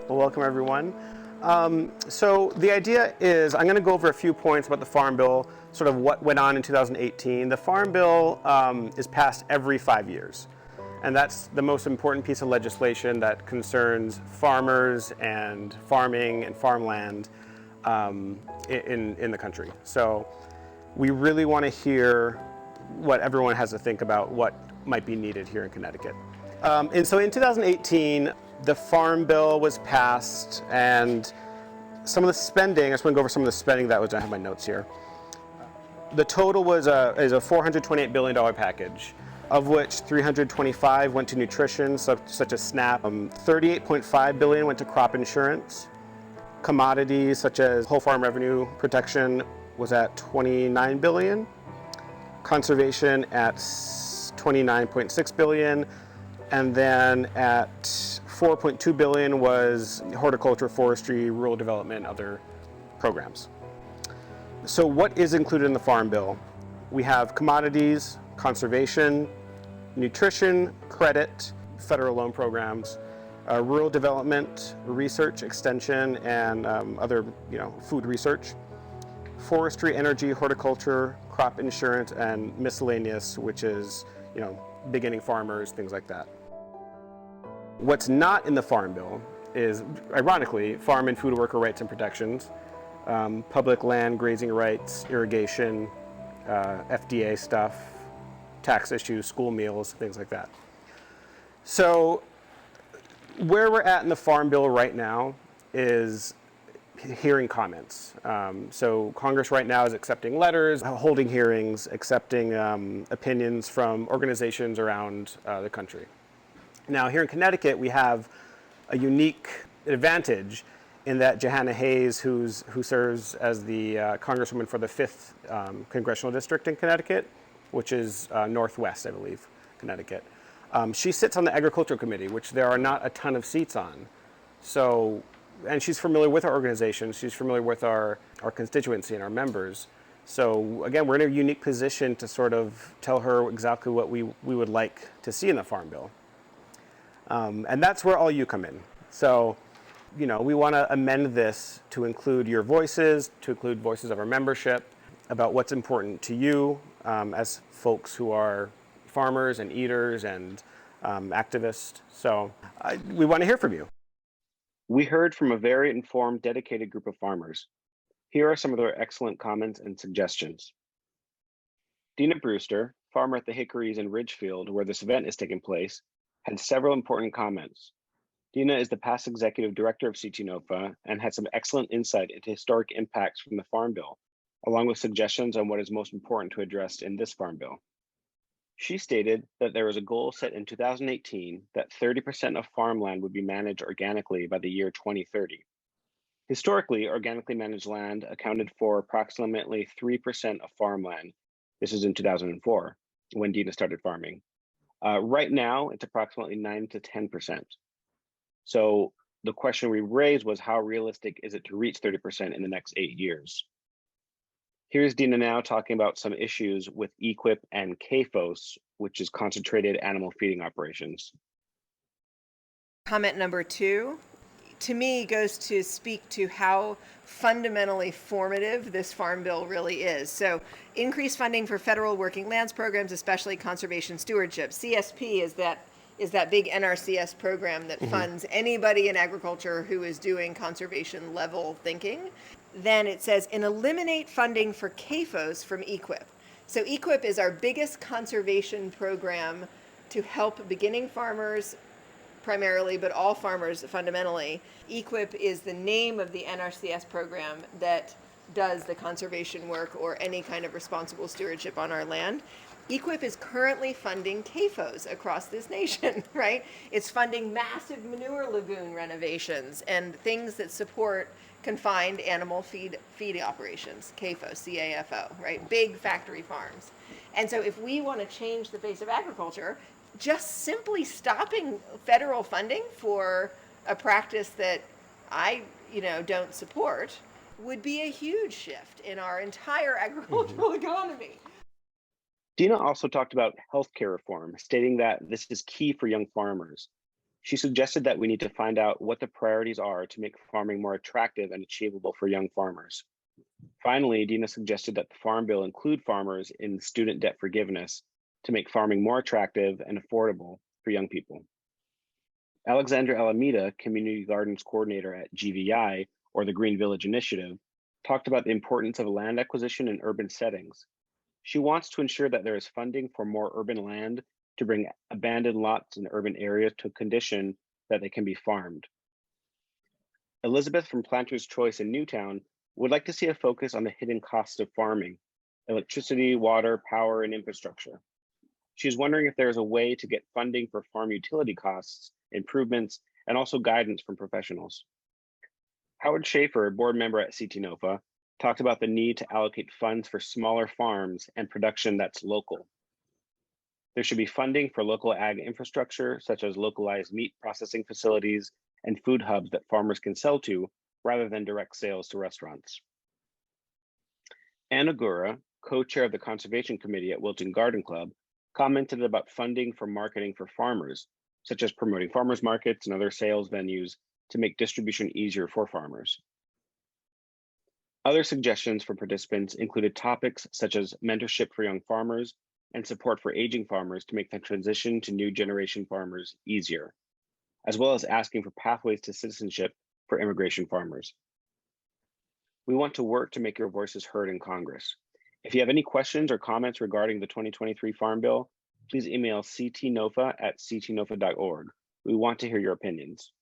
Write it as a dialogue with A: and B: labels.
A: Well, welcome everyone. So the idea is I'm going to go over a few points about the Farm Bill, sort of what went on in 2018. The Farm Bill is passed every 5 years. And that's the most important piece of legislation that concerns farmers and farming and farmland in the country. So we really want to hear what everyone has to think about what might be needed here in Connecticut. And so in 2018, the Farm Bill was passed, and some of the spending, I just want to go over some of the spending that was, I have my notes here. The total is a $428 billion package, of which $325 went to nutrition, such as SNAP. $38.5 billion went to crop insurance. Commodities such as whole farm revenue protection was at $29 billion. Conservation at $29.6 billion. And then at $4.2 billion was horticulture, forestry, rural development, other programs. So what is included in the Farm Bill? We have commodities, conservation, nutrition, credit, federal loan programs, rural development, research, extension, and other food research, forestry, energy, horticulture, crop insurance, and miscellaneous, which is beginning farmers, things like that. What's not in the Farm Bill is, ironically, farm and food worker rights and protections, public land grazing rights, irrigation, FDA stuff, tax issues, school meals, things like that. So where we're at in the Farm Bill right now is hearing comments. So Congress right now is accepting letters, holding hearings, accepting opinions from organizations around the country. Now here in Connecticut, we have a unique advantage in that Johanna Hayes, who serves as the Congresswoman for the 5th Congressional District in Connecticut, which is Northwest, I believe, Connecticut. She sits on the Agricultural Committee, which there are not a ton of seats on. So, and she's familiar with our organization, she's familiar with our constituency and our members. So again, we're in a unique position to sort of tell her exactly what we would like to see in the Farm Bill. And that's where all you come in. So, we want to amend this to include your voices, to include voices of our membership, about what's important to you as folks who are farmers and eaters and activists. So we want to hear from you.
B: We heard from a very informed, dedicated group of farmers. Here are some of their excellent comments and suggestions. Dina Brewster, farmer at the Hickories in Ridgefield, where this event is taking place, had several important comments. Dina is the past executive director of NOFA and had some excellent insight into historic impacts from the Farm Bill, along with suggestions on what is most important to address in this Farm Bill. She stated that there was a goal set in 2018 that 30% of farmland would be managed organically by the year 2030. Historically, organically managed land accounted for approximately 3% of farmland. This is in 2004, when Dina started farming. Right now, it's approximately 9 to 10%. So the question we raised was, how realistic is it to reach 30% in the next 8 years? Here's Dina now talking about some issues with EQIP and CAFOS, which is concentrated animal feeding operations.
C: Comment number 2, to me, goes to speak to how fundamentally formative this Farm Bill really is. So increased funding for federal working lands programs, especially conservation stewardship. CSP is that big NRCS program that funds anybody in agriculture who is doing conservation level thinking. Then it says, and eliminate funding for CAFOs from EQIP. So EQIP is our biggest conservation program to help beginning farmers primarily, but all farmers fundamentally. EQIP is the name of the NRCS program that does the conservation work or any kind of responsible stewardship on our land. EQIP is currently funding CAFOs across this nation, right? It's funding massive manure lagoon renovations and things that support confined animal feed operations, CAFO, C-A-F-O, right? Big factory farms. And so if we want to change the face of agriculture, just simply stopping federal funding for a practice that I, don't support would be a huge shift in our entire agricultural economy.
B: Dina also talked about healthcare reform, stating that this is key for young farmers. She suggested that we need to find out what the priorities are to make farming more attractive and achievable for young farmers. Finally, Dina suggested that the Farm Bill include farmers in student debt forgiveness to make farming more attractive and affordable for young people. Alexandra Alameda, Community Gardens Coordinator at GVI, or the Green Village Initiative, talked about the importance of land acquisition in urban settings. She wants to ensure that there is funding for more urban land to bring abandoned lots in urban areas to a condition that they can be farmed. Elizabeth from Planter's Choice in Newtown would like to see a focus on the hidden costs of farming: electricity, water, power, and infrastructure. She's wondering if there is a way to get funding for farm utility costs, improvements, and also guidance from professionals. Howard Schaefer, a board member at NOFA, talked about the need to allocate funds for smaller farms and production that's local. There should be funding for local ag infrastructure, such as localized meat processing facilities and food hubs that farmers can sell to, rather than direct sales to restaurants. Anna Gura, co-chair of the Conservation Committee at Wilton Garden Club, commented about funding for marketing for farmers, such as promoting farmers markets and other sales venues to make distribution easier for farmers. Other suggestions from participants included topics such as mentorship for young farmers and support for aging farmers to make the transition to new generation farmers easier, as well as asking for pathways to citizenship for immigration farmers. We want to work to make your voices heard in Congress. If you have any questions or comments regarding the 2023 Farm Bill, please email ctnofa@ctnofa.org. We want to hear your opinions.